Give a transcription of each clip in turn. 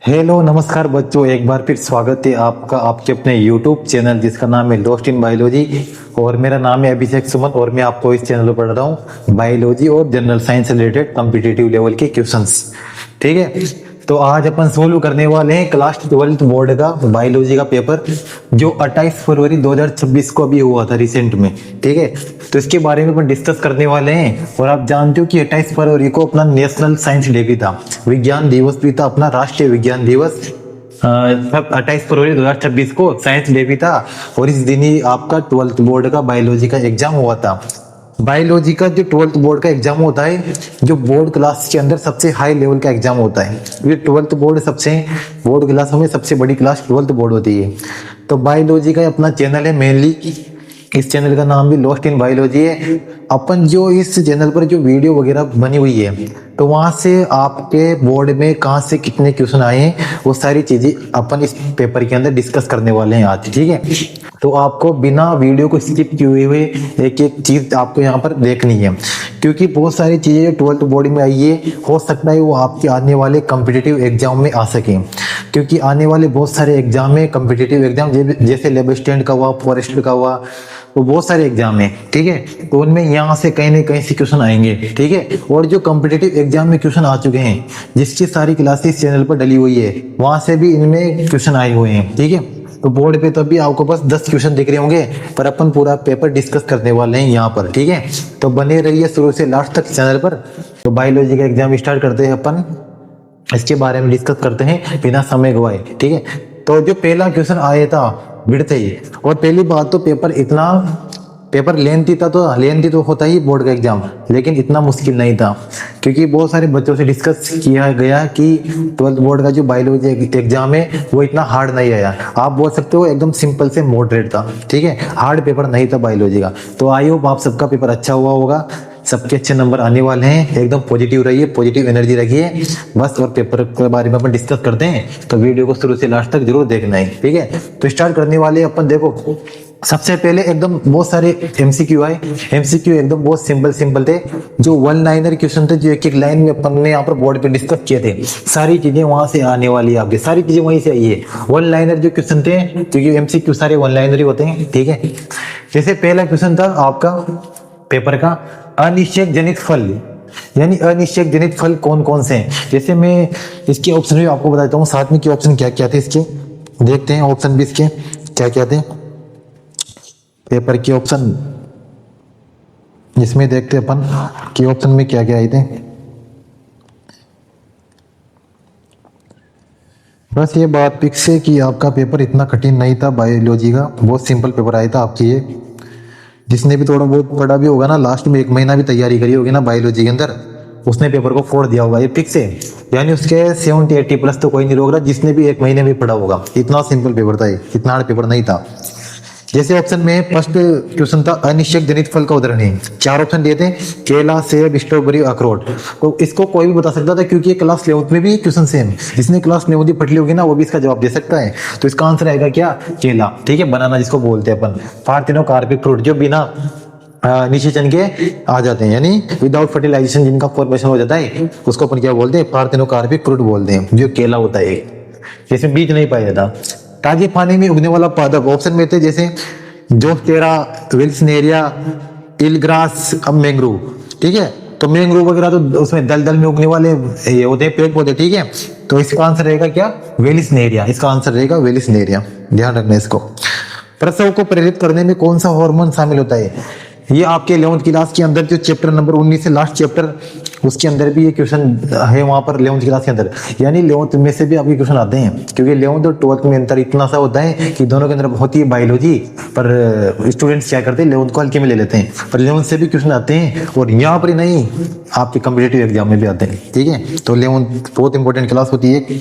Hello नमस्कार बच्चों, एक बार फिर स्वागत है आपका आपके अपने YouTube चैनल जिसका नाम है लॉस्ट इन बायोलॉजी। और मेरा नाम है अभिषेक सुमन और मैं आपको इस चैनल पर पढ़ा रहा हूँ बायोलॉजी और general science related competitive level के क्वेश्चंस। ठीक है, तो आज अपन सोल्व करने वाले हैं क्लास 12th बोर्ड का बायोलॉजी का पेपर जो 28 फरवरी 2026 को अभी हुआ था रिसेंट में। ठीक है, तो इसके बारे में अपन डिस्कस करने वाले हैं। और आप जानते हो कि 28 फरवरी को अपना नेशनल साइंस डे भी था, विज्ञान दिवस भी था, अपना राष्ट्रीय विज्ञान दिवस 28 फरवरी 2026 को साइंस डे भी था। और इस दिन ही आपका 12th बोर्ड का बायोलॉजी का एग्जाम हुआ था। बायोलॉजी का जो 12th बोर्ड का एग्जाम होता है, जो बोर्ड क्लास के अंदर सबसे हाई लेवल का एग्जाम होता है। ये 12th बोर्ड सबसे बोर्ड क्लासों में सबसे बड़ी क्लास 12th बोर्ड होती है। तो बायोलॉजी का अपना चैनल है मेनली, इस चैनल का नाम भी लॉस्ट इन बायोलॉजी है। अपन जो इस चैनल पर जो वीडियो वगैरह बनी हुई है, तो वहां से आपके बोर्ड में कहाँ से कितने क्वेश्चन आए हैं वो सारी चीजें अपन इस पेपर के अंदर डिस्कस करने वाले हैं आज। ठीक है, तो आपको बिना वीडियो को स्किप किए हुए एक एक चीज आपको यहाँ पर देखनी है, क्योंकि बहुत सारी चीजें जो 12th बोर्ड में आई है हो सकता है वो आपके आने वाले कॉम्पिटिटिव एग्जाम में आ सके। क्योंकि आने वाले बहुत सारे एग्जाम है कॉम्पिटिटिव एग्जाम, जैसे लेब स्टैंड का हुआ, फॉरेस्ट का हुआ, वो बहुत सारे एग्जाम है। ठीक है, तो उनमें यहाँ से कहीं ना कहीं से क्वेश्चन आएंगे। ठीक है, और जो कॉम्पिटिटिव एग्जाम में क्वेश्चन आ चुके हैं जिसकी सारी क्लासेस चैनल पर डली हुई है, वहां से भी इनमें क्वेश्चन आए हुए हैं। ठीक है, तो बोर्ड पे तो अभी आपको बस 10 क्वेश्चन दिख रहे होंगे, पर अपन पूरा पेपर डिस्कस करने वाले हैं यहाँ पर। ठीक है, तो बने रहिए शुरू से लास्ट तक चैनल पर। तो बायोलॉजी का एग्जाम स्टार्ट करते हैं अपन, इसके बारे में डिस्कस करते हैं बिना समय गवाए। ठीक है, तो जो पहला क्वेश्चन आया था भिड़ते ही, और पहली बात तो पेपर लेंथी था, तो लेंथी तो होता ही बोर्ड का एग्जाम, लेकिन इतना मुश्किल नहीं था। क्योंकि बहुत सारे बच्चों से डिस्कस किया गया कि 12th बोर्ड का जो बायोलॉजी एग्जाम है वो इतना हार्ड नहीं आया। आप बोल सकते हो एकदम सिंपल से मॉडरेट था। ठीक है, हार्ड पेपर नहीं था बायोलॉजी का। तो आई होप आप सबका पेपर अच्छा हुआ होगा, सबके अच्छे नंबर आने वाले हैं। एकदम पॉजिटिव रहिए, पॉजिटिव एनर्जी रखिए बस। और पेपर के बारे में अपन डिस्कस करते हैं, तो वीडियो को शुरू से लास्ट तक जरूर देखना है। ठीक है, तो स्टार्ट करने वाले अपन। देखो, सबसे पहले एकदम बहुत सारे एमसीक्यू आए। एमसीक्यू एकदम बहुत सिंपल थे, जो वन लाइनर क्वेश्चन थे, जो एक एक लाइन में अपन ने यहाँ पर बोर्ड पे डिस्कस किए थे। सारी चीजें वहां से आने वाली है, आपकी सारी चीजें वहीं से आई है। वन लाइनर जो क्वेश्चन थे, क्योंकि एमसीक्यू सारे वन लाइनर ही होते हैं। ठीक है, जैसे पहला क्वेश्चन था आपका पेपर का, अनिश्चय जनित फल, यानी अनिश्चय जनित फल कौन कौन से हैं। जैसे मैं इसके ऑप्शन भी आपको बताता हूँ, साथ में के ऑप्शन क्या क्या थे इसके, देखते हैं ऑप्शन भी इसके क्या क्या थे। पेपर के ऑप्शन इसमें देखते हैं अपन के ऑप्शन में क्या क्या आए थे। बस ये बात फिक्स है कि आपका पेपर इतना कठिन नहीं था बायोलॉजी का, बहुत सिंपल पेपर आया था आपकी ये। जिसने भी थोड़ा बहुत पढ़ा भी होगा ना, लास्ट में 1 महीना भी तैयारी करी होगी ना बायोलॉजी के अंदर, उसने पेपर को फोड़ दिया होगा, ये फिक्स है। यानी उसके 70-80 प्लस तो कोई नहीं रोक रहा जिसने भी 1 महीने में पढ़ा होगा। इतना सिंपल पेपर था ये, इतना हार्ड पेपर नहीं था। जैसे ऑप्शन में फर्स्ट क्वेश्चन था अनिश्चय जनित फल का उदाहरण है। 4 ऑप्शन दिए थे, केला, सेब, स्ट्रॉबेरी, अखरोट। तो इसको कोई भी बता सकता था, क्योंकि ये क्लास 11th में भी क्वेश्चन सेम, जिसने क्लास 11th पढ़ ली होगी ना वो भी इसका जवाब दे सकता है। तो इसका आंसर आएगा क्या, केला। ठीक है, बनाना जिसको बोलते हैं अपन, पार्थिनोकार्पिक फ्रूट, जो बिना निषेचन के आ जाते हैं, यानी विदाउट फर्टिलाइजेशन जिनका फॉर्मेशन हो जाता है, उसको अपन क्या बोलते हैं, पार्थिनोकार्पिक फ्रूट बोलते हैं, जो केला होता है, जिसमें बीज नहीं पाया जाता। ताजे पानी में उगने वाला पादप ऑप्शन में थे, जैसे जोस्टेरा, विल्सनेरिया, इलग्रास, अब मैंग्रोव। ठीक है, तो मैंग्रोव वगैरह तो उसमें दलदल में उगने वाले ये होते हैं पेड़ पौधे। ठीक है, तो इसका आंसर रहेगा क्या, वेलिसनेरिया। इसका आंसर रहेगा वेलिसनेरिया, ध्यान रखना इसको। प्रसव को प्रेरित करने में कौन सा हार्मोन शामिल होता है। ये आपके 11th क्लास के अंदर जो चैप्टर नंबर 19 है, लास्ट चैप्टर, उसके अंदर भी ये क्वेश्चन है वहां पर 11th क्लास के अंदर। यानी 11th में से भी आपके क्वेश्चन आते हैं, क्योंकि 11th और 12th में अंतर इतना सा होता है कि दोनों के अंदर होती है बायोलॉजी, पर स्टूडेंट्स क्या करते हैं 11th को हल्के में ले लेते हैं, पर 11th से भी क्वेश्चन आते हैं, और यहाँ पर ही नहीं आपके कॉम्पिटिटिव एग्जाम में भी आते हैं। ठीक है, तो 11th बहुत इंपॉर्टेंट क्लास होती है।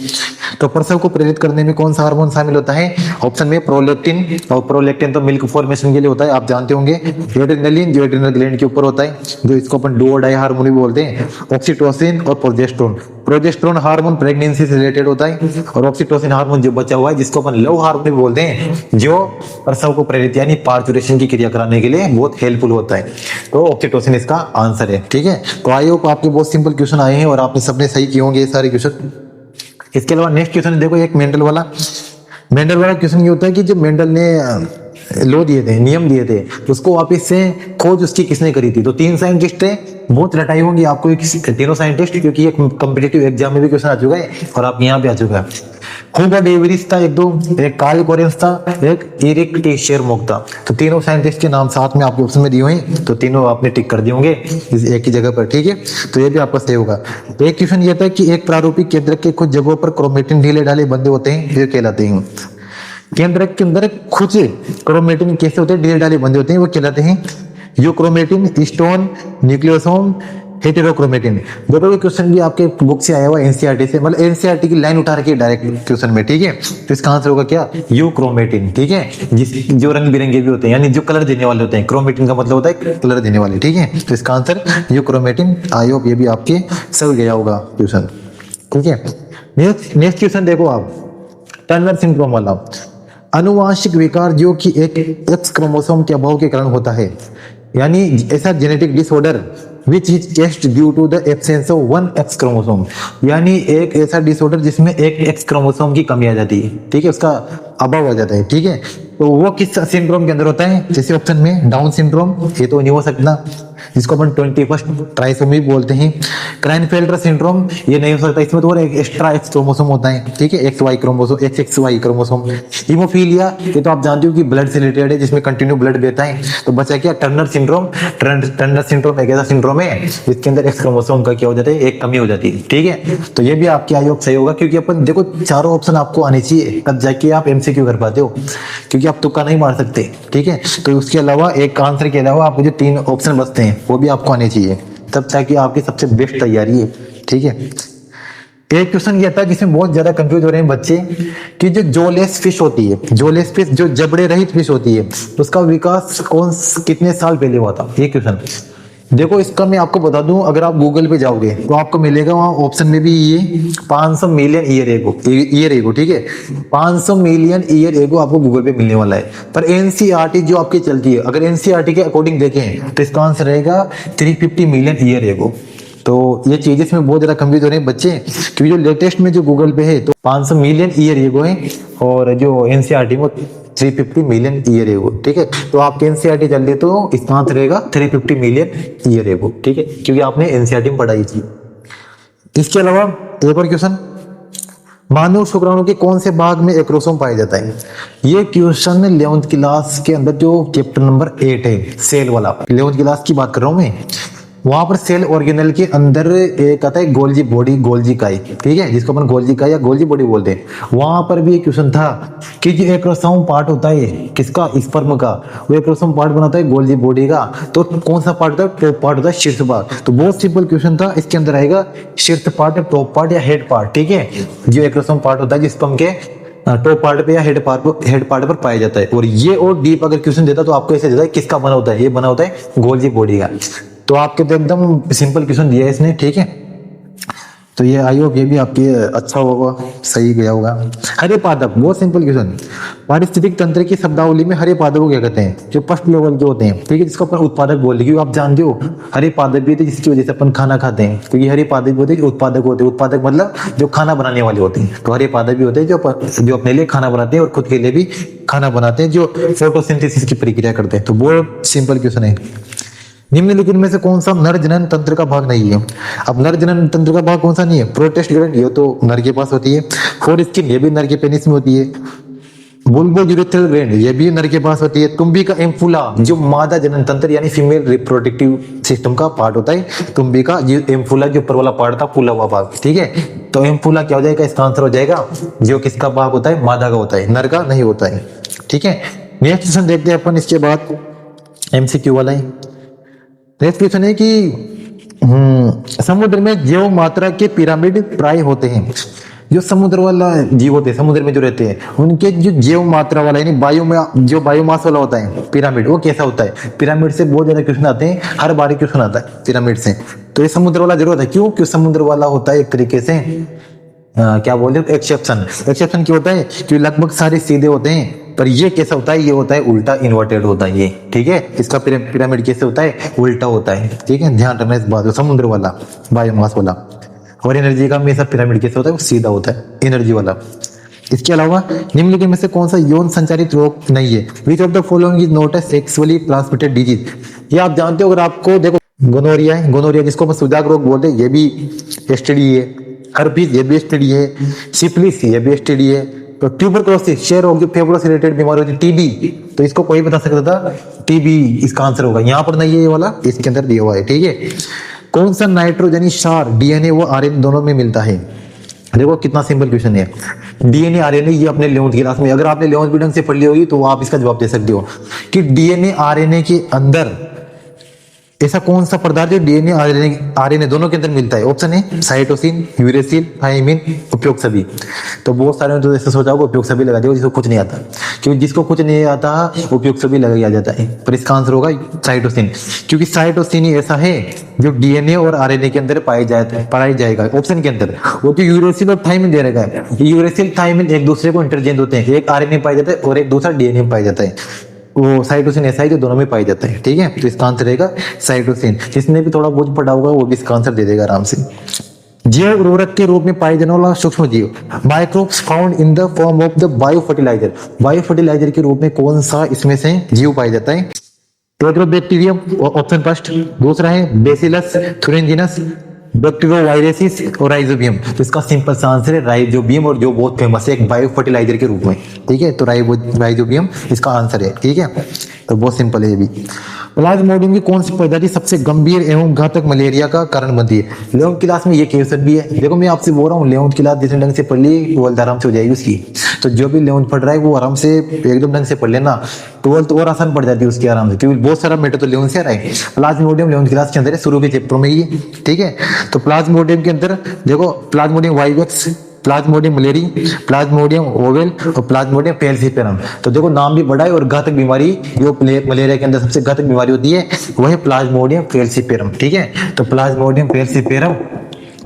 तो प्रसव को प्रेरित करने में कौन सा हार्मोन शामिल होता है। ऑप्शन में प्रोलेक्टिन, और प्रोलेक्टिन तो मिल्क फॉर्मेशन के लिए होता है, आप जानते होंगे। एड्रेनलिन, जो एड्रेनल ग्लैंड के ऊपर होता है, जो इसको अपन डू और डाई हार्मोन भी बोलते हैं। ऑक्सीटोसिन और प्रोजेस्टेरोन, प्रोजेस्टेरोन हार्मोन प्रेगनेंसी से रिलेटेड होता है, और ऑक्सीटोसिन हार्मोन जो बचा हुआ है, जिसको अपन लव हार्मोन भी बोलते हैं, जो प्रसव को प्रेरित यानी पार्चुरेशन की क्रिया कराने के लिए बहुत हेल्पफुल होता है। तो ऑक्सीटोसिन इसका आंसर है। ठीक है, तो आई होप आपके बहुत सिंपल क्वेश्चन आए हैं और आपने सबने सही किए होंगे ये सारे क्वेश्चन। इसके अलावा नेक्स्ट क्वेश्चन देखो, एक मेंडल वाला क्वेश्चन ये होता है कि जो मेंडल ने लो दिए थे, नियम दिए थे, उसको वापस से खोज उसकी किसने करी थी। तो 3 साइंटिस्ट थे, बहुत रटाई होंगी आपको ये तीनों साइंटिस्ट, क्योंकि ये कॉम्पिटिटिव एग्जाम में भी क्वेश्चन आ चुका है और आप यहाँ पे आ चुका है। हुगो डे व्रीज था एक कार्ल कोरेंस था, एक एरिक टी शेरमोक था। तो तीनों साइंटिस्ट के नाम साथ में आपके ऑप्शन में दिए हुए हैं, तो तीनों आपने टिक कर दिए होंगे इस एक ही जगह पर, ठीक है। तो ये भी आपका सही होगा। तो एक क्वेश्चन ये था कि एक प्रारूपिक केंद्र के कुछ जगहों पर क्रोमेटिन ढीले ढाले बंधे होते हैं, ये कहलाते हैं। केंद्र के अंदर कुछ क्रोमेटिन कैसे होते हैं, ढीले ढाले बंधे होते हैं, वो कहलाते हैं यूक्रोमेटिन, स्टोन, न्यूक्लियोसोम, हेटेरोक्रोमेटिन। दोनों क्वेश्चन भी आपके बुक से आया हुआ एनसीईआरटी से, मतलब एनसीईआरटी की लाइन उठा रखी है डायरेक्ट क्वेश्चन में, ठीक है। तो इसका आंसर होगा क्या, यूक्रोमेटिन, ठीक है। जो रंग बिरंगे भी होते हैं, यानी जो कलर देने वाले होते हैं, क्रोमेटिन का मतलब होता है कलर देने वाले, ठीक है। तो इसका आंसर यूक्रोमेटिन। आई होप ये भी आपके सही गया होगा क्वेश्चन, ठीक है। नेक्स्ट क्वेश्चन देखो आप, टर्नर सिंड्रोम वाला। अनुवांशिक विकार जो कि एक एक्स क्रोमोसोम के अभाव के कारण होता है, यानी ऐसा genetic disorder which is caused due to the absence of one X chromosome, यानी एक ऐसा डिसऑर्डर जिसमें एक एक्स क्रोमोसोम की कमी आ जाती है, ठीक है, उसका अभाव आ जाता है, ठीक है। तो वो किस सिंड्रोम के अंदर होता है, जैसे ऑप्शन में डाउन सिंड्रोम, ये तो नहीं हो सकता, जिसको अपन 21st ट्राइसोमी बोलते हैं। क्राइनफेल्टर सिंड्रोम, ये नहीं हो सकता, इसमें तो और एक एक्स्ट्रा एक्स क्रोमोसोम होता है, ठीक है, X Y chromosome, X Y chromosome. Haemophilia, ये तो आप जानते हो कि ब्लड से रिलेटेड है, जिसमें कंटिन्यू ब्लड बहता है। तो बचा क्या, टर्नर सिंड्रोम। टर्नर सिंड्रोम एक ऐसा सिंड्रोम है जिसके अंदर एक्स क्रोमोसोम का क्या हो जाता है, एक कमी हो जाती है, ठीक है। तो ये भी आपके आयोग सही होगा, क्योंकि अपन देखो चारों ऑप्शन आपको आने चाहिए, तब जाके आप एमसीक्यू कर पाते हो, क्योंकि आप तुक्का नहीं मार सकते, ठीक है। तो उसके अलावा एक आंसर के अलावा आपको जो 3 ऑप्शन बचते हैं वो भी आपको आने चाहिए, तब जाके आपकी सबसे बेस्ट तैयारी है, ठीक है। एक क्वेश्चन ये था जिसमें बहुत ज्यादा कंफ्यूज हो रहे हैं बच्चे कि जो जोलेस फिश होती है, जोलेस फिश जो जबड़े रहित फिश होती है, उसका विकास कितने साल पहले हुआ था, ये क्वेश्चन। देखो इसका मैं आपको बता दूं, अगर आप गूगल पे जाओगे तो आपको मिलेगा वहां ऑप्शन में भी ये 500 मिलियन ईयर एगो, ठीक है। 500 मिलियन ईयर एगो आपको गूगल पे मिलने वाला है। पर एनसीईआरटी जो आपकी चलती है, अगर एनसीईआरटी के अकॉर्डिंग देखें तो इसका आंसर रहेगा 350 मिलियन ईयर एगो। तो ये चीजें इसमें बहुत ज्यादा कंफ्यूज हो रहे हैं बच्चे, क्योंकि जो लेटेस्ट में जो गूगल पे है तो 500 मिलियन ईयर एगो है, और जो एनसीईआरटी में 350 मिलियन ईयर एगो, ठीक है। तो आपके एनसीईआरटी चल रही तो इसका आंसर रहेगा 350 मिलियन ईयर एगो, ठीक है, क्योंकि आपने एनसीईआरटी में पढ़ाई थी। इसके अलावा एक और क्वेश्चन, मानव शुक्राणु के कौन से भाग में एक्रोसोम पाया जाता है। ये क्वेश्चन 11th क्लास के अंदर जो चैप्टर नंबर 8 है, सेल वाला, 11th क्लास की बात कर रहा हूं मैं, वहां पर सेल ऑर्गेनल के अंदर एक आता है गोल्जी बॉडी, गोल्जी काई, ठीक है, जिसको अपन गोल्जी काई या गोल्जी बॉडी बोलते हैं। वहां पर भी एक क्वेश्चन था कि जो एक्रोसोम पार्ट होता है किसका, स्पर्म का, वो एक्रोसोम पार्ट बनाता है गोल्जी बॉडी का। तो कौन सा पार्ट होता है, टॉप पार्ट होता है, शीर्ष भाग। तो बहुत सिंपल क्वेश्चन था, इसके अंदर आएगा शीर्ष पार्ट, टॉप पार्ट या हेड पार्ट, ठीक है। जो एक्रोसोम पार्ट होता है स्पर्म के टॉप पार्ट पे या हेड पार्ट पर पाया जाता है। और ये और डीप अगर क्वेश्चन देता तो आपको ऐसे देता है किसका बना होता है, ये बना होता है गोल्जी बॉडी का। तो आपके तो एकदम सिंपल क्वेश्चन दिया है इसने, ठीक है। तो ये आई होप ये भी आपके अच्छा होगा, सही गया होगा। हरे पादप, बहुत सिंपल क्वेश्चन। पारिस्थितिक तंत्र की शब्दावली में हरे पादप को क्या कहते हैं, जो फर्स्ट लेवल के होते हैं, ठीक है, जिसको अपन उत्पादक बोलते हैं, क्योंकि आप जानते हो हरे पादप भी होते हैं जिसकी वजह से अपन खाना खाते हैं, क्योंकि हरे पादप होते हैं उत्पादक होते हैं, उत्पादक मतलब जो खाना बनाने वाले होते हैं। तो हरे पादप भी होते हैं जो अपने लिए खाना बनाते हैं और खुद के लिए भी खाना बनाते हैं, जो फोटोसिंथेसिस की प्रक्रिया करते हैं। तो बहुत सिंपल क्वेश्चन है। निम्नलिखित में से कौन सा नर जनन तंत्र का भाग नहीं है। अब नर जनन तंत्र का भाग कौन सा नहीं है, प्रोटेस्ट ग्लैंड, ये तो नर के पास होती है। फोर स्किन, ये भी नर के पेनिस में होती है। बुल्बोयूरेथ्रल ग्लैंड, ये भी नर के पास होती है। तुम्बी का एम्फुला, जो मादा जनन तंत्र यानी फीमेल रिप्रोडक्टिव सिस्टम का पार्ट होता है, तुम्बी का जो एम्फुला, जो ऊपर वाला पार्ट था, फूला हुआ भाग, ठीक है। तो एम्फुला क्या हो जाएगा, इसका आंसर हो जाएगा जो किसका भाग होता है, मादा का होता है, नर का नहीं होता है, ठीक है। नेक्स्ट क्वेश्चन देखते हैं अपन, इसके बाद एमसीक्यू वाला है। नेक्स्ट क्वेश्चन है कि समुद्र में जैव मात्रा के पिरामिड प्राय होते हैं। जो समुद्र वाला जीव होते हैं, समुद्र में जो रहते हैं, उनके जो जैव मात्रा वाला यानी जो बायोमास वाला होता है पिरामिड, वो कैसा होता है। पिरामिड से बहुत ज्यादा क्वेश्चन आते हैं, हर बार क्वेश्चन आता है पिरामिड से। तो ये समुद्र वाला जरूर है, क्यों, क्योंकि समुद्र वाला होता है एक तरीके से क्या बोलते हैं, एक्सेप्शन क्यों होता है, क्योंकि लगभग सारे सीधे होते हैं। पर ये कैसा होता है, ये होता है उल्टा, इन्वर्टेड होता है ये, ठीक है। इसका पिरामिड कैसे होता है, उल्टा होता है, ठीक है। ध्यान रखना इस बात, समुद्र वाला बायोमास वाला। और एनर्जी का हमेशा पिरामिड कैसे होता है, वो सीधा होता है, एनर्जी वाला। इसके अलावा निम्नलिखित में से कौन सा यौन संचारित रोग नहीं है? Which of the following is not a sexually transmitted disease? ये आप जानते हो, अगर आपको देखो गोनोरिया है, गोनोरिया जिसको हम सुजाक रोग बोलते हैं, ये भी एसटीडी है। हर्पीज, ये भी एसटीडी है। सिफिलिस, ये भी एसटीडी है। तो ट्यूबरकुलोसिस, क्षय रोग, जो फेफड़ों से रिलेटेड बीमारी होती है, टीबी, तो इसको कोई बता सकता था, टीबी इसका आंसर होगा। यहाँ पर नहीं है ये वाला, इसके अंदर दिया हुआ है, ठीक है। कौन सा नाइट्रोजनी क्षार डीएनए व आरएनए दोनों में मिलता है? देखो कितना सिंपल क्वेश्चन है। डीएनए आरएनए, ये अपने 11वीं क्लास में, अगर आपने 11वीं ढंग से पढ़ ली होगी तो आप इसका जवाब दे सकते हो कि डीएनए आरएनए के अंदर ऐसा कौन सा पदार्थ जो डीएनए आरएनए दोनों के अंदर मिलता है? ऑप्शन है साइटोसिन, यूरेसिल, थायमिन, उपयोग सभी। तो बहुत सारे तो ऐसा सोचा होगा उपयोग सभी लगा दिया, जिसको कुछ नहीं आता, क्योंकि जिसको कुछ नहीं आता उपयोग सभी लगा जाता है, पर इसका आंसर होगा साइटोसिन, क्योंकि साइटोसिन ही ऐसा है जो डीएनए और आरएनए के अंदर पाया जाएगा ऑप्शन के अंदर। वो जो यूरेसिल और थायमिन दे रखा है, यूरेसिल थायमिन एक दूसरे को इंटरचेंज होते हैं, एक आरएनए पाया जाता है और एक दूसरा डीएनए में पाया जाता है। वो साइटोसिन ऐसा है जो दोनों में पाई जाता है, ठीक है। तो इसका आंसर रहेगा साइटोसिन। जिसने भी थोड़ा बहुत पढ़ा होगा वो भी इसका आंसर दे देगा आराम से। जैव उर्वरक के रूप में पाए जाने वाला सूक्ष्म जीव, microbes found in the form of the bio fertiliser. Bio fertiliser के रूप में कौन सा इसमें से जीव पाया जाता है? Bacterium, option first. दूसरा है बेसिलस थुरिनजिनस, बैक्टीरियोवायरेसिस और राइजोबियम। तो इसका सिंपल सा आंसर है राइजोबियम, और जो बहुत फेमस है एक बायो फर्टिलाइजर के रूप में, ठीक है। तो राइजोबियम इसका आंसर है, ठीक है। तो बहुत सिंपल है ये भी। प्लाज्मोडियम की कौन सी प्रजाति सबसे गंभीर एवं घातक मलेरिया का कारण बनती है? 11वीं क्लास में ये क्वेश्चन भी है। देखो मैं आपसे बोल रहा हूँ 11वीं क्लास जिस ढंग से पढ़ ली 12th आराम से हो जाएगी उसकी। तो जो भी 11th पढ़ रहा है वो आराम से एकदम ढंग से पढ़ लेना, 12th और आसान पड़ जाती है उसकी आराम से, क्योंकि बहुत सारा मैटर तो 11th से आ रहा है। प्लाज्मोडियम 11वीं क्लास के अंदर है, शुरू के चैप्टर में ही, ठीक है। तो प्लाज्मोडियम के अंदर देखो Plasmodium vivax, Plasmodium malariae, Plasmodium oval और प्लाज्मोडियम फेल्सीफेरम। तो देखो नाम भी बड़ा है, और घातक बीमारी जो मलेरिया के अंदर सबसे घातक बीमारी होती है वह है प्लाज्मोडियम फेल्सीफेरम, ठीक है। तो प्लाज्मोडियम फेल्सीफेरम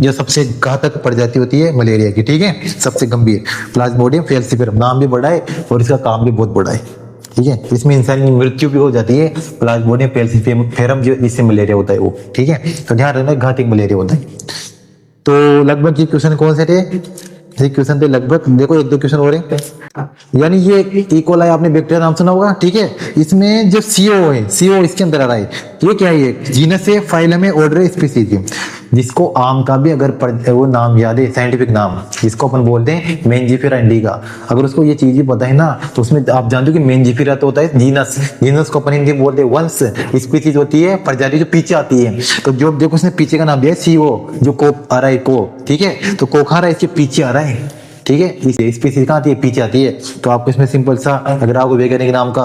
जो सबसे घातक प्रजाति होती है मलेरिया की, ठीक है, सबसे गंभीर प्लाज्मोडियम फेल्सीफेरम। नाम भी बड़ा है और इसका काम भी बहुत बड़ा है, ठीक है। इसमें इंसान की मृत्यु भी हो जाती है, प्लाज्मोडियम फेल्सीफेरम जो इससे मलेरिया होता है वो, ठीक है। तो ध्यान रखना घातक मलेरिया होता है। तो लगभग ये क्वेश्चन कौन से थे? ये क्वेश्चन थे लगभग, देखो एक दो क्वेश्चन हो रहे हैं। यानी ये इकोलाई आपने बैक्टीरिया नाम सुना होगा, ठीक है। इसमें जो सीओ है, सीओ इसके अंदर आ रहा है, ये क्या है? ये जीनस है, फाइलम है, ऑर्डर है, स्पीसीज है। जिसको आम का भी अगर वो नाम याद है, साइंटिफिक नाम, जिसको अपन बोलते हैं मेंजिफेरा इंडिका, अगर उसको ये चीज ही पता है ना, तो उसमें आप जानते हो कि मेंजिफेरा तो होता है जीनस, जीनस को अपन हिंदी में बोलते हैं वंश, स्पीसीज होती है प्रजाति जो पीछे आती है। तो जो देखो उसने पीछे का नाम दिया है सीओ, जो को आ रहा है को, ठीक है। तो को खा रहा है, इसके पीछे आ रहा है, ठीक है। इस स्पीसीज कहाँ आती है? पीछे आती है। तो आपको इसमें सिंपल सा, अगर आपको वैज्ञानिक नाम का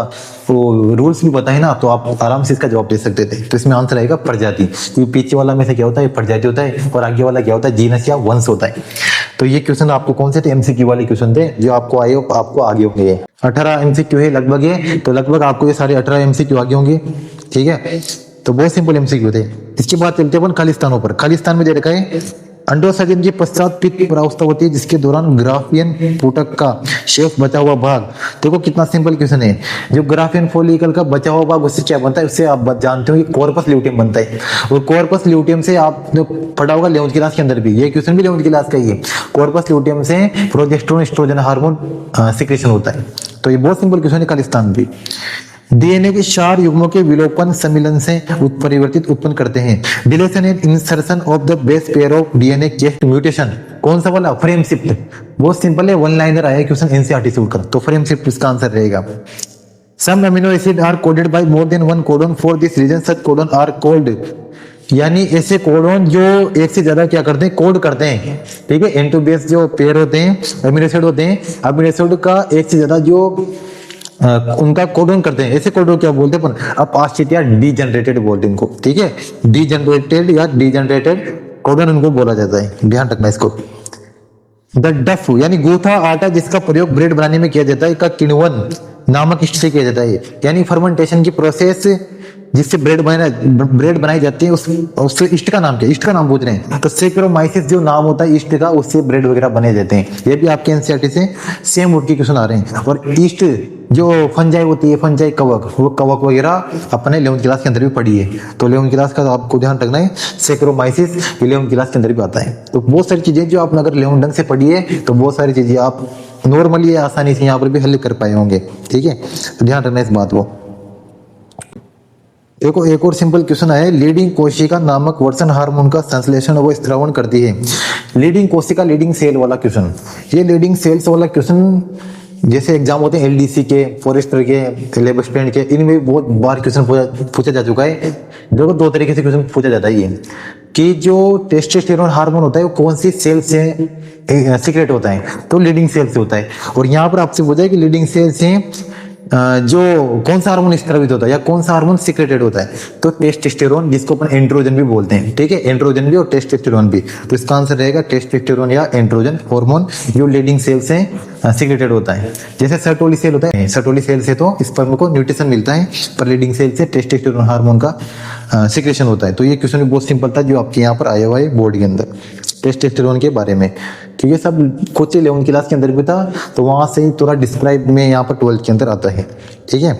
वो रूल्स भी पता है ना, तो आप आराम से इसका जवाब दे सकते थे। तो इसमें आंसर आएगा प्रजाति, क्योंकि पीछे वाला में से क्या होता है? प्रजाति होता है, और आगे वाला क्या होता है? जीनस या वंश होता है। तो ये क्वेश्चन आपको कौन से थे? एमसीक्यू वाले क्वेश्चन थे जो आपको आए, आपको आगे होंगे। 18 एमसीक्यू है लगभग ये, तो लगभग आपको ये सारे 18 एमसीक्यू आगे होंगे, ठीक है। तो बहुत सिंपल एमसीक्यू थे। इसके बाद चलते अपन खालिस्तानों पर। खालिस्तान में दे रखा है अंडोत्सर्जन के पश्चात पित्त प्रावस्था होती है, जिसके दौरान ग्राफियन फूटक का शेष बचा हुआ भाग। देखो कितना सिंपल क्वेश्चन है। जो ग्राफियन फॉलिकल का बचा हुआ भाग, उससे क्या बनता है? उससे आप जानते हो कि कॉर्पस ल्यूटियम बनता है, और कॉर्पस ल्यूटियम से आपने पढ़ा होगा 11वीं क्लास के अंदर भी, ये क्वेश्चन भी 11वीं क्लास का ही है। कॉर्पस ल्यूटियम से प्रोजेस्टेरोन एस्ट्रोजन हार्मोन सिक्रेशन होता है। तो ये बहुत सिंपल क्वेश्चन है खालिस्तान भी। डीएनए के 4 युग्मों के विलोपन सम्मिलन से परिवर्तित उत्पन्न करते हैं। Deletion and insertion of the base pair of DNA get mutation. कौन सा वाला? Frame shift. बहुत सिंपल है, वन लाइनर आया क्वेश्चन एनसीईआरटी से उठकर, तो फ्रेम शिफ्ट इसका आंसर रहेगा। Some amino acid are coded by more than one codon, for this reason such codon are called. यानी ऐसे कोडन जो एक से ज्यादा क्या करते हैं? कोड करते हैं, ठीक है। एन टू बेस जो पेयर होते हैं, अमीनो एसिड होते हैं, अमीनो एसिड का एक से ज्यादा जो उनका कोडन करते हैं, ऐसे कोडन क्या बोलते हैं? अब आश्चित या डीजनरेटेड बोलते हैं इनको, ठीक है। डीजनरेटेड या डीजनरेटेड कोडन उनको बोला जाता है, ध्यान रखना इसको। द डफ यानी गूथा आटा जिसका प्रयोग ब्रेड बनाने में किया जाता है का किण्वन नामक ईस्ट से किया जाता है। यानी फर्मेंटेशन की प्रोसेस जिससे ब्रेड बनाई जाती है उस ईस्ट का नाम क्या है? ईस्ट का नाम पूछ रहे हैं। तो सेक्रोमाइसिस जो नाम होता है ईस्ट का, उससे ब्रेड वगैरह बने जाते हैं। ये भी आपके एनसीईआरटी से सेम उठ के क्वेश्चन आ रहे हैं। और ईस्ट जो फंजाई होती है, फंजाई कवक, वो कवक वगैरह अपने 11वीं क्लास के अंदर भी पढ़ी है। तो 11वीं क्लास का आपको ध्यान रखना है, सेक्रोमाइसिस 11वीं क्लास के अंदर भी आता है। तो बहुत सारी चीजें जो आपने अगर 11वीं ढंग से पढ़ी है तो बहुत सारी चीजें आप नॉर्मली आसानी से यहाँ पर भी हल कर पाए होंगे। ठीक है, तो ध्यान रखना इस बात को। देखो एक और सिंपल क्वेश्चन है, लीडिंग कोशिका नामक वर्षण हार्मोन का संश्लेषण व स्त्रावण करती है। लीडिंग कोशिका, लीडिंग सेल वाला क्वेश्चन। ये लीडिंग सेल्स वाला क्वेश्चन जैसे एग्जाम होते हैं एलडीसी के, फॉरेस्टर के, लेबर स्टैंड के, इनमें भी बहुत बार क्वेश्चन पूछा जा चुका है। देखो दो तरीके से क्वेश्चन पूछा जाता है ये कि जो टेस्टोस्टेरोन हार्मोन होता है वो कौन सी सेल से सीक्रेट होता है, तो लीडिंग सेल से होता है। और यहाँ पर आपसे पूछा है कि लीडिंग सेल से जो कौन सा हार्मोन स्रावित होता है या कौन सा हार्मोन सीक्रेटेड होता है, तो टेस्टोस्टेरोन, जिसको अपन एंड्रोजन भी बोलते हैं। ठीक है, एंड्रोजन भी और टेस्टोस्टेरोन भी। तो इसका आंसर रहेगा टेस्टोस्टेरोन या एंड्रोजन हार्मोन, जो लीडिंग सेल से सीक्रेटेड होता है। जैसे सर्टोली सेल होता है, सर्टोली सेल से तो स्पर्म को न्यूट्रिशन मिलता है, पर लीडिंग सेल से टेस्टोस्टेरोन हार्मोन का सीक्रेशन होता है। तो ये क्वेश्चन भी बहुत सिंपल था जो आपके यहाँ पर आया हुआ है बोर्ड के अंदर, टेस्टोस्टेरोन के बारे में। क्योंकि सब कुछ 11वीं क्लास के अंदर भी था, तो वहां से ही थोड़ा डिस्क्राइब में यहाँ पर 12th के अंदर आता है। ठीक है,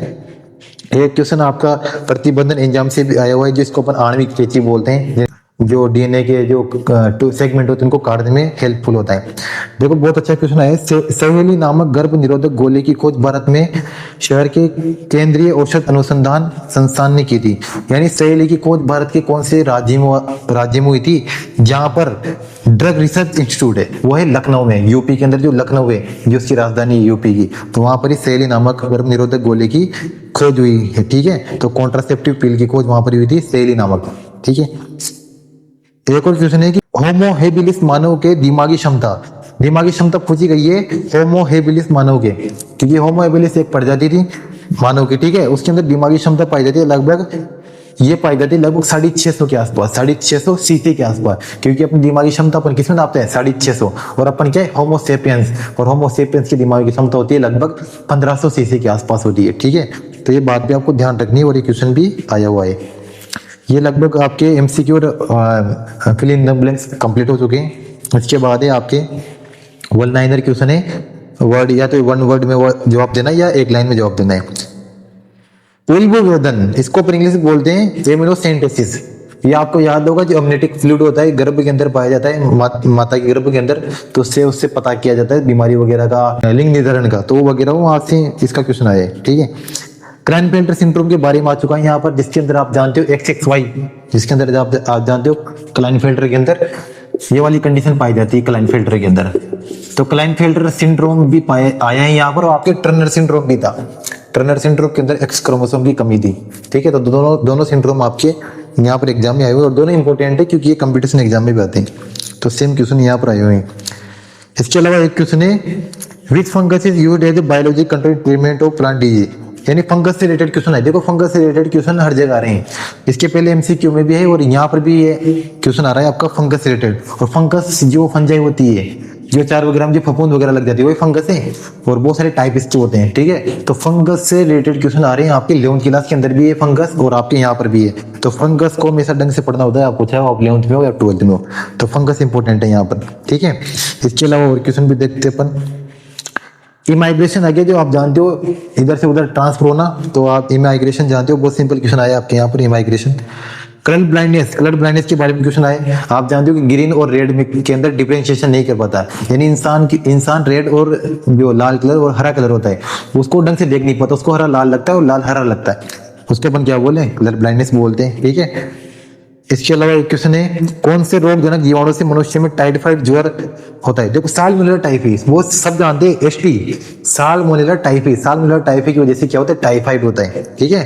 एक क्वेश्चन आपका प्रतिबंधन एंजाइम से भी आया हुआ है, जिसको अपन आणविक कैंची बोलते हैं, जो डीएनए के जो सेगमेंट होते हैं उनको काटने में हेल्पफुल होता है। देखो बहुत अच्छा क्वेश्चन है, सहेली नामक गर्भ निरोधक गोले की खोज भारत में शहर के केंद्रीय औषध अनुसंधान संस्थान ने की थी। यानी सहेली की खोज भारत के कौन से राज्य में हुई थी? जहां पर ड्रग रिसर्च इंस्टीट्यूट है वो है लखनऊ में, यूपी के अंदर जो लखनऊ है, जो उसकी राजधानी है यूपी की, तो वहां पर ही सहेली नामक गर्भ निरोधक गोले की खोज हुई है। ठीक है, तो कॉन्ट्रासेप्टिव पिल की खोज वहां पर हुई थी, सहेली नामक। ठीक है, एक और क्वेश्चन है कि होमो हेबिलिस मानव के दिमागी क्षमता पूछी गई है होमो हेबिलिस मानव के, क्योंकि होमो हेबिलिस एक प्रजाति थी मानव की। ठीक है, उसके अंदर दिमागी क्षमता पाई जाती है लगभग, ये पाई जाती है लगभग 650 के आसपास, 650 सीसी के आसपास। क्योंकि अपनी दिमागी क्षमता अपन किसमें नापते हैं? 650। और अपन क्या है? होमो सेपियंस। और होमो सेपियंस की दिमागी क्षमता होती है लगभग 1500 सीसी के आसपास होती है। ठीक है, तो ये बात भी आपको ध्यान रखनी है, और ये क्वेश्चन भी आया हुआ है। ये लगभग आपके एमसीक्यू और fill in the blanks complete हो चुके हैं। इसके बाद है आपके 1-लाइनर क्वेश्चन है, वर्ड या तो 1 वर्ड में जवाब देना या 1 लाइन में जवाब देना है। उल्बोधन, इसको अपन इंग्लिश में बोलते हैं एमिनोसेंटेसिस। ये आपको याद होगा, जो अमनेटिक फ्लूइड होता है गर्भ के अंदर पाया जाता है, माता के गर्भ के अंदर, तो उससे पता किया जाता है बीमारी वगैरह का, लिंग निर्धारण का, तो वगैरह वहां से इसका क्वेश्चन आया है। ठीक है, क्लाइनफेल्टर सिंड्रोम के बारे में आ चुका है यहाँ पर, जिसके अंदर आप जानते हो XXY, जिसके अंदर आप जानते हो क्लाइनफेल्टर के अंदर ये वाली कंडीशन पाई जाती है क्लाइनफेल्टर के अंदर। तो क्लाइनफेल्टर सिंड्रोम भी आया है यहाँ पर, और आपके टर्नर सिंड्रोम भी था। टर्नर सिंड्रोम के अंदर X क्रोमोसोम की कमी थी। ठीक है, तो दोनों सिंड्रोम आपके यहाँ पर एग्जाम में आए हुए, और दोनों इंपॉर्टेंट है क्योंकि ये कंपटीशन एग्जाम में भी आते हैं। तो सेम क्वेश्चन यहाँ पर आए हुए हैं। इसके अलावा एक क्वेश्चन है, which fungus is used as a biological control treatment of plant disease. यानी फंगस से रिलेटेड क्वेश्चन है। देखो फंगस से रिलेटेड क्वेश्चन हर जगह आ रहे हैं, इसके पहले एमसीक्यू में भी है और यहाँ पर भी ये क्वेश्चन आ रहा है आपका फंगस से रिलेटेड। और फंगस जो फंजाई होती है, जो 4 वगैरह में जो फफूंद वगैरह लग जाती है, वही फंगस है। और बहुत सारे टाइप इसके होते हैं। ठीक है, तो फंगस से रिलेटेड क्वेश्चन आ रहे हैं आपके 11वीं क्लास के अंदर भी है फंगस, और आपके यहाँ पर भी है। तो फंगस को हमेशा ढंग से पढ़ना होता है आपको, चाहे आप 11th में हो या 12th में हो, तो फंगस इंपॉर्टेंट है यहाँ पर। ठीक है, इसके अलावा और क्वेश्चन भी देखते हैं अपन। इमाइग्रेशन आगे जो आप जानते हो, इधर से उधर ट्रांसफर होना, तो आप इमाइग्रेशन जानते हो, बहुत सिंपल क्वेश्चन आया आपके यहाँ पर इमाइग्रेशन। कलर ब्लाइंडनेस के बारे में क्वेश्चन आए। आप जानते हो कि ग्रीन और रेड में के अंदर डिफरेंशिएशन नहीं कर पाता, यानी इंसान रेड और जो लाल कलर और हरा कलर होता है उसको ढंग से देख नहीं पाता, उसको हरा लाल लगता है और लाल हरा लगता है, उसको अपन क्या बोले? कलर ब्लाइंडनेस बोलते हैं। ठीक है, इसके अलावा एक क्वेश्चन है, कौन से रोगजनक जीवाणु से मनुष्य में टाइफाइड ज्वर होता है? देखो साल्मोनेला टाइफी, वो सब जानते हैं, एसटी साल्मोनेला टाइफी की वजह से क्या होता है? टाइफाइड होता है। ठीक है,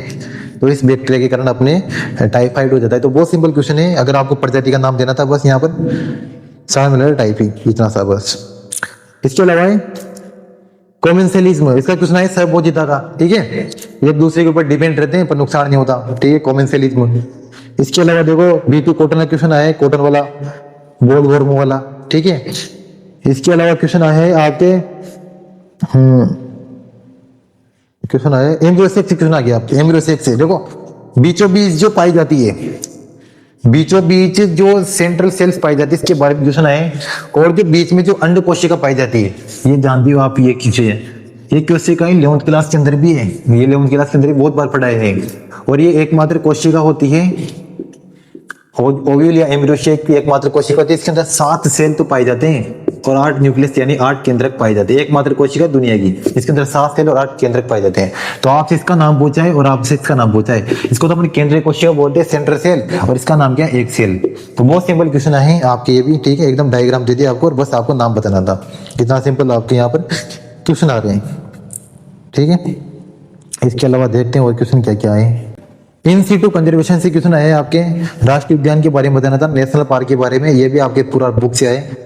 तो इस बैक्टीरिया के कारण अपने टाइफाइड हो जाता है। तो बहुत सिंपल क्वेश्चन है, अगर आपको प्रजाति का नाम देना था बस यहाँ पर साल्मोनेला टाइफी, इतना सा बस। इसके अलावा है कॉमेंसेलिज्म, इसका क्वेश्चन है सर्वभोजिता का। ठीक है, एक दूसरे के ऊपर डिपेंड रहते हैं पर नुकसान नहीं होता। ठीक है, कॉमेंसेलिज्म। इसके अलावा देखो बीपी कॉटन का क्वेश्चन आया है, कॉटन वाला, बोल वर्म वाला। ठीक है, इसके अलावा क्वेश्चन आया है आपके क्वेश्चन आया एम्ब्रियो से क्वेश्चन आ गया आपके एम्ब्रियो से देखो बीचों बीच जो पाई जाती है, बीचों बीच जो सेंट्रल सेल्स पाई जाती है इसके बारे में क्वेश्चन आए। और जो बीच में जो अंड कोशिका पाई जाती है ये जानती हो आप, ये किसे है, ये कोशिका 11th क्लास के अंदर भी है, ये 11th क्लास के अंदर भी बहुत बार पढ़ाए हैं। और ये एकमात्र कोशिका होती है ओव्यूल या एम्ब्रियो शेक की एकमात्र कोशिका होती है। इसके अंदर 7 सेल तो पाए जाते हैं और 8 न्यूक्लियस यानी 8 केंद्रक पाए जाते हैं। एकमात्र कोशिका दुनिया की, इसके अंदर 7 सेल और 8 केंद्रक पाए जाते हैं। तो आपसे इसका नाम पूछा है और आपसे इसका नाम पूछा है। इसको तो अपनी केंद्रीय कोशिका बोलते हैं, सेंट्रल सेल, और इसका नाम क्या है, एक सेल। तो बहुत सिंपल क्वेश्चन है आपके ये भी, ठीक है। एकदम डायग्राम दे दिया आपको और बस आपको नाम बताना था। कितना सिंपल आपके यहाँ पर क्वेश्चन आ रहे हैं, ठीक है। इसके अलावा देखते हैं और क्वेश्चन क्या क्या है। इन सीटू कंजर्वेशन से क्वेश्चन आया है आपके राष्ट्रीय उद्यान के बारे में बताना था, नेशनल पार्क के बारे में, ये भी आपके पूरा बुक से आए।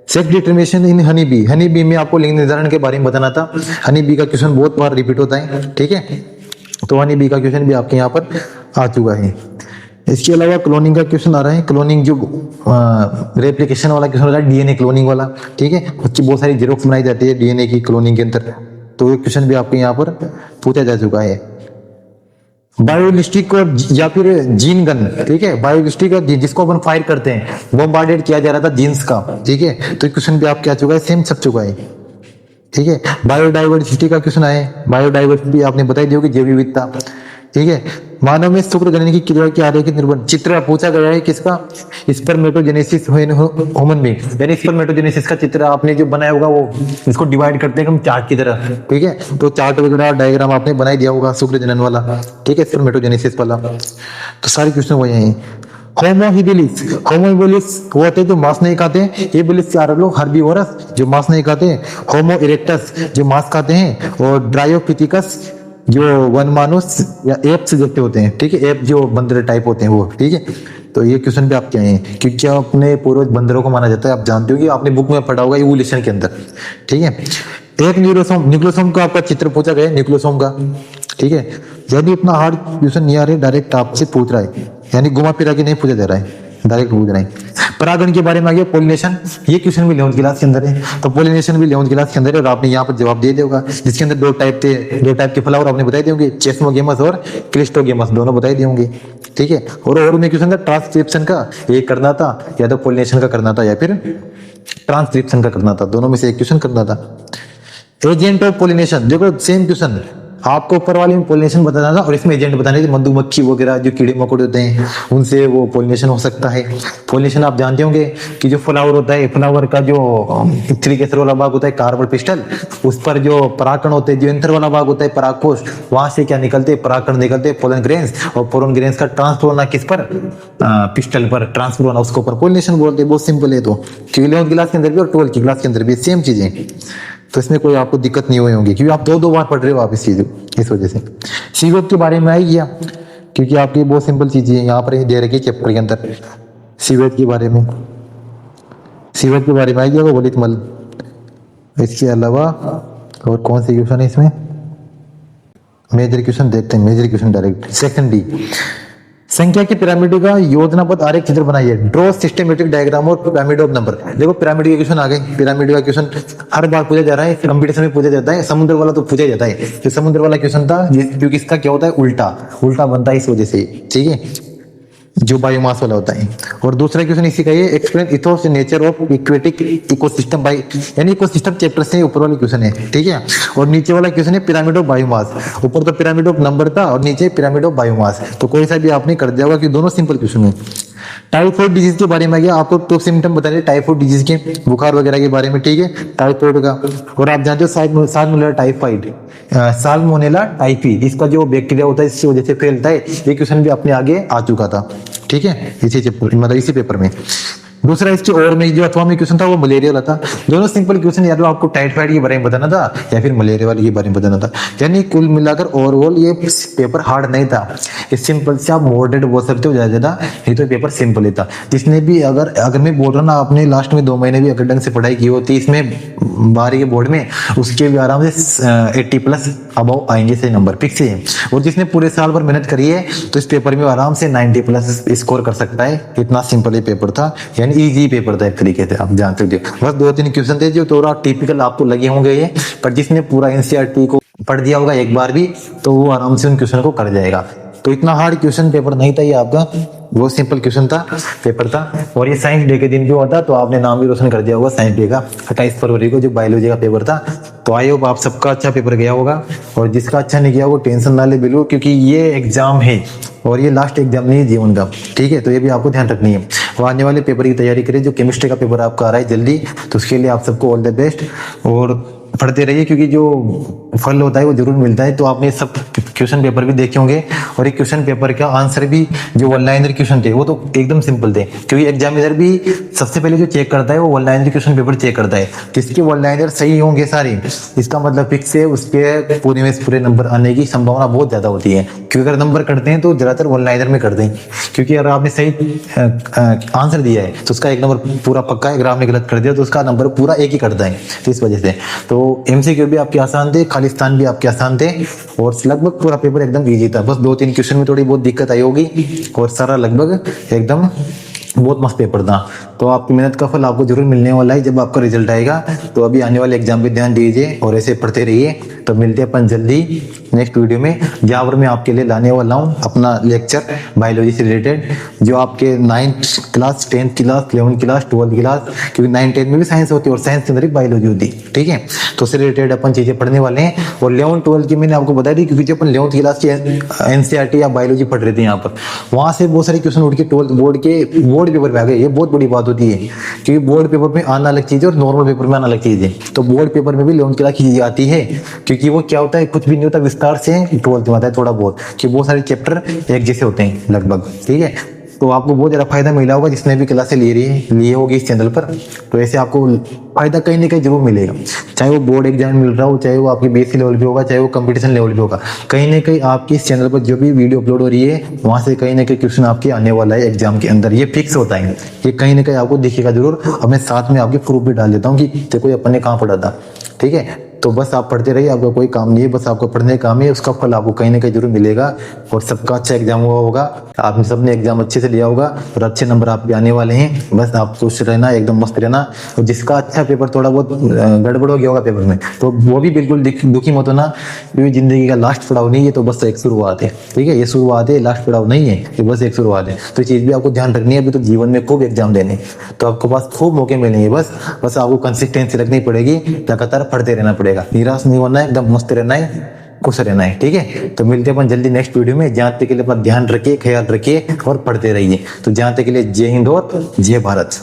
Sex determination in honey bee, honey bee में आपको लिंग निर्धारण के बारे में बताना था। हनी बी का क्वेश्चन बहुत बार रिपीट होता है, ठीक है। तो हनी बी का क्वेश्चन भी आपके यहाँ पर आ चुका है। इसके अलावा क्लोनिंग का क्वेश्चन आ रहा है। क्लोनिंग जो रेप्लिकेशन वाला क्वेश्चन होता है, डीएनए क्लोनिंग वाला, ठीक है। उसकी बहुत सारी जेरोक्स बनाई जाती है डीएनए की क्लोनिंग के अंदर। तो ये क्वेश्चन भी आपके यहाँ पर पूछा जा चुका है। बायोलिस्टिक और या फिर जीन गन, ठीक है। बायोलिस्टिक और जिसको अपन फायर करते हैं, बॉम्बार्डेड किया जा रहा था जीन्स का, ठीक है। तो क्वेश्चन भी आपके आ चुका है, सेम छप चुका है, ठीक है। बायोडाइवर्सिटी का क्वेश्चन आए। बायोडाइवर्सिटी आपने बताई दी होगी, जैव विविधता, ठीक है। मानव में शुक्र जननी की क्रिया के आर्य के निर्बंध चित्र पूछा गया है किसका, स्पर्मेटोजेनेसिस ह्यूमन बीइंग, यानी स्पर्मेटोजेनेसिस का चित्र आपने जो बनाया होगा वो इसको डिवाइड करते हैं हम चार्ट की तरह, ठीक है। तो चार्ट वगैरह डायग्राम आपने बना दिया होगा शुक्र जनन वाला, ठीक है, स्पर्मेटोजेनेसिस वाला। तो सारे क्वेश्चन वही हैं। होमो हिबिलिस, होमो हिबिलिस वो होते हैं जो मांस नहीं खाते हैं। हिबिलिस चार लोग हर्बीवोरस जो मांस नहीं खाते हैं। होमो इरेक्टस जो मांस खाते हैं। और ड्रायोपिथिकस जो वन मानुस या एप्स जैसे होते हैं, ठीक है। एप जो बंदर टाइप होते हैं वो, ठीक है। तो ये क्वेश्चन भी आपके आए हैं क्योंकि अपने पूर्वज बंदरों को माना जाता है। आप जानते हो कि आपने बुक में पढ़ा होगा इवोल्यूशन के अंदर, ठीक है। एक न्यूक्लियोसोम, न्यूक्लियोसोम का आपका चित्र पूछा गया है न्यूक्लियोसोम का, ठीक है। यदि इतना हार्ड क्वेश्चन नहीं आ रहे, डायरेक्ट आपसे पूछ रहा है, यानी घुमा फिरा के नहीं पूछा जा रहा है, डायरेक्ट पूछ रहे हैं। परागण के बारे में आ गया, पोलिनेशन, ये क्वेश्चन भी 11th क्लास के अंदर है। तो पोलिनेशन भी 11th क्लास के अंदर है और आपने यहाँ पर जवाब दे दिया, जिसके अंदर दो टाइप के फ्लावर आपने बताई देंगे, चेस्मोगेमस और क्लिस्टोगेमस, दोनों बताई देंगे, ठीक है। और में क्वेश्चन था ट्रांसक्रिप्शन का, ये करना था या तो पोलिनेशन का करना था या फिर ट्रांसक्रिप्शन का करना था, दोनों में से एक क्वेश्चन करना था। एजेंट ऑफ पोलिनेशन, देखो सेम क्वेश्चन आपको ऊपर वाले में पोलिनेशन बताना था और इसमें एजेंट बताने थे, मधुमक्खी वगैरह जो कीड़े मकोड़े होते हैं उनसे वो पोलिनेशन हो सकता है। पोलिनेशन आप जानते होंगे कि जो फ्लावर होता है, फ्लावर का जो थ्री केसर वाला भाग होता है कार्बन पिस्टल, उस पर जो परागकण होते हैं, जो एंथर वाला भाग होता है परागकोश, वहां से क्या निकलते हैं, परागकण निकलते हैं, पोलन ग्रेन्स, और पोलन ग्रेन्स का ट्रांसफर होना किस पर, पिस्टल पर ट्रांसफर होना, उसको ऊपर पोलिनेशन बोलते हैं। बहुत सिंपल है। तो 11th क्लास के अंदर भी और 12th की क्लास के अंदर भी सेम चीजें, तो इसमें कोई आपको दिक्कत नहीं हुई होगी क्योंकि आप दो बार पढ़ रहे हो आप इस चीज, इस वजह से। सीवेज के बारे में आई गया क्योंकि आपकी बहुत सिंपल चीजें यहाँ पर दे रखी चैप्टर के अंदर। सीवेज के बारे में, सीवेज के बारे में आई गया वो गलित मल। इसके अलावा और कौन से क्वेश्चन है इसमें, मेजर क्वेश्चन देखते हैं। Major question direct section D, संख्या की पिरामिड का योजनाबद्ध आरेख चित्र बनाइए, ड्रॉ सिस्टमेटिक डायग्राम और पिरामिड ऑफ नंबर। देखो पिरामिड के क्वेश्चन आ गए। पिरामिड का क्वेश्चन हर बार पूछा जा रहा है, कंपटीशन में पूछा जाता है। समुद्र वाला तो पूछा जाता है, जो समुद्र वाला क्वेश्चन था क्योंकि इसका क्या होता है, उल्टा बनता है इस वजह से, ठीक है, जो बायोमास वाला होता है। और दूसरा क्वेश्चन इसी का ये, explain ethos nature of aquatic ecosystem by, यानी इकोसिस्टम चैप्टर से ऊपर वाला क्वेश्चन है, ठीक है। और नीचे वाला क्वेश्चन है पिरामिड ऑफ बायोमास, ऊपर तो पिरामिड ऑफ नंबर था और नीचे पिरामिड ऑफ बायोमास। तो कोई सा भी आपने कर दिया होगा कि दोनों सिंपल क्वेश्चन है। टाइफाइड डिजीज के बारे में गया, आपको तो सिम्टम बता रहे टाइफाइड डिजीज के, बुखार वगैरह के बारे में, ठीक है, टाइफाइड का। और आप जानते हो साल्मोनेला टाइफाइड, साल्मोनेला टाइफी, इसका जो बैक्टीरिया होता है इसकी वजह से फैलता है। ये क्वेश्चन भी अपने आगे आ चुका था, ठीक है, इसी चैप्टर मतलब इसी पेपर में। दूसरा इसके और में जो अथवा में क्वेश्चन था वो मलेरिया वाला था। दोनों सिंपल क्वेश्चन, या तो आपको टाइफाइड के बारे में बताना था या फिर मलेरिया वाले के बारे में बताना था। यानी कुल मिलाकर ओवरऑल ये पेपर हार्ड नहीं था, ये सिंपल से आप मॉडरेट बोल सकते हो ज्यादा, नहीं तो पेपर सिंपल ही था। जिसने भी अगर मैं बोल रहा हूँ ना, आपने लास्ट में 2 महीने भी अगर ढंग से पढ़ाई की होती इसमें 12 के बोर्ड में, उसके भी आराम से 80+ अबव आएंगे से नंबर फिक्स है। और जिसने पूरे साल भर मेहनत करी है तो इस पेपर में आराम से 90+ स्कोर कर सकता है। इतना सिंपल ही पेपर था, यानी इजी पेपर था एक तरीके से, आप जानते हो। बस 2-3 क्वेश्चन थे जो थोड़ा टिपिकल आपको लगे होंगे ये, पर जिसने पूरा एनसीईआरटी को पढ़ दिया होगा एक बार भी तो वो आराम से उन क्वेश्चन को कर जाएगा। तो इतना हार्ड क्वेश्चन पेपर नहीं था ये आपका, बहुत सिंपल क्वेश्चन था, पेपर था। और ये साइंस डे के दिन भी हुआ था, तो आपने नाम भी रोशन कर दिया होगा साइंस डे का, 28 फरवरी को जो बायोलॉजी का पेपर था। तो आई होप आप सबका अच्छा पेपर गया होगा, और जिसका अच्छा नहीं गया वो टेंशन ना ले बिल्कुल, क्योंकि ये एग्जाम है और ये लास्ट एग्जाम नहीं है जीवन का, ठीक है। तो ये भी आपको ध्यान रखनी है। और आने वाले पेपर की तैयारी करें, जो केमिस्ट्री का पेपर आपका आ रहा है जल्दी, तो उसके लिए आप सबको ऑल द बेस्ट, और पढ़ते रहिए, क्योंकि जो फल होता है वो जरूर मिलता है। तो आपने सब क्वेश्चन पेपर भी देखे होंगे, और एक क्वेश्चन पेपर का आंसर भी जो वन लाइनर क्वेश्चन थे वो तो एकदम सिंपल थे, क्योंकि एग्जामिनर भी सबसे पहले जो चेक करता है वो one liner question paper check करता है, किसके वन लाइनर सही होंगे सारे, इसका मतलब फिक्स है उसके पूरे में पूरे नंबर आने की संभावना बहुत ज्यादा होती है। क्योंकि अगर नंबर करते हैं तो ज्यादातर वन लाइनर में करते हैं, क्योंकि अगर आपने सही आंसर दिया है तो उसका एक नंबर पूरा पक्का है, अगर आपने गलत कर दिया तो उसका नंबर पूरा एक ही करता है। तो इस वजह से तो एमसीक्यू भी आपके आसान थे, खालिस्तान भी आपके आसान थे, और लगभग पूरा पेपर एकदम इजी था। बस 2-3 क्वेश्चन में थोड़ी बहुत दिक्कत आई होगी, और सारा लगभग एकदम बहुत मस्त पेपर था। तो आपकी मेहनत का फल आपको जरूर मिलने वाला है जब आपका रिजल्ट आएगा। तो अभी आने वाले एग्जाम पे ध्यान दीजिए और ऐसे पढ़ते रहिए। तो मिलते हैं अपन जल्दी नेक्स्ट वीडियो में, जहाँ पर मैं आपके लिए लाने वाला हूँ अपना लेक्चर बायोलॉजी से रिलेटेड, जो आपके 9th class, 10th class, 11th class, 12th class, क्योंकि 9th-10th में भी साइंस होती है और साइंस के अंदर एक बायोलॉजी होती है, ठीक है। तो उससे रिलेटेड अपन चीजें पढ़ने वाले हैं। और 11th-12th की मैंने आपको बता दी, क्योंकि जब अपन 11th क्लास की एनसीईआरटी या बायोलॉजी पढ़ रहे थे यहाँ पर, वहां से बहुत सारे क्वेश्चन उठ के 12th बोर्ड पेपर में आ गए। ये बहुत बड़ी बात होती है, क्योंकि बोर्ड पेपर में आना अलग चीज है और नॉर्मल पेपर में आना अलग चीज है। तो बोर्ड पेपर में भी 11th क्लास की चीजें आती है, क्योंकि वो क्या होता है, कुछ भी नहीं होता, विस्तार से 12th में आता है थोड़ा बहुत, कि बहुत सारे चैप्टर एक जैसे होते हैं लगभग, ठीक है। तो आपको बहुत ज़्यादा फायदा मिला होगा जिसने भी क्लासें लिए होगी इस चैनल पर। तो ऐसे आपको फायदा कहीं ना कहीं जरूर मिलेगा, चाहे वो बोर्ड एग्जाम मिल रहा हो, चाहे वो आपकी बीएससी लेवल पे होगा, चाहे वो कंपटीशन लेवल पे होगा, कहीं ना कहीं आपकी इस चैनल पर जो भी वीडियो अपलोड हो रही है वहां से कहीं ना कहीं क्वेश्चन आपके आने वाला है एग्जाम के अंदर, ये फिक्स होता है। ये कहीं ना कहीं आपको दिखेगा जरूर। अब मैं साथ में आपके प्रूफ भी डाल देता हूँ कि देखो अपन ने कहाँ पढ़ा था, ठीक है। तो बस आप पढ़ते रहिए, आपका कोई काम नहीं है, बस आपको पढ़ने का काम है, उसका फल आपको कहीं ना कहीं जरूर मिलेगा। और सबका अच्छा एग्जाम हुआ होगा, आपने सबने एग्जाम अच्छे से लिया होगा और अच्छे नंबर आप भी आने वाले हैं। बस आप खुश रहना, एकदम मस्त रहना। और जिसका अच्छा पेपर थोड़ा बहुत गड़बड़ हो गया होगा पेपर में, तो वो भी बिल्कुल दुखी मत होना, क्योंकि जिंदगी का लास्ट पड़ाव नहीं है, तो बस एक शुरुआत है, ठीक है। ये शुरुआत है, लास्ट पड़ाव नहीं है, ये बस एक शुरुआत है। तो ये चीज भी आपको ध्यान रखनी है। अभी तो जीवन में खूब एग्जाम देने, तो आपके पास खूब मौके मिलेंगे। बस आपको कंसिस्टेंसी रखनी पड़ेगी, लगातार पढ़ते रहना पड़ेगा, निराश नहीं होना है, एकदम मस्त रहना है, खुश रहना है, ठीक है। तो मिलते हैं अपन जल्दी नेक्स्ट वीडियो में। जहाँ तक के लिए अपना ध्यान रखिए, ख्याल रखिए और पढ़ते रहिए। तो जहाँ तक के लिए जय हिंद और जय भारत।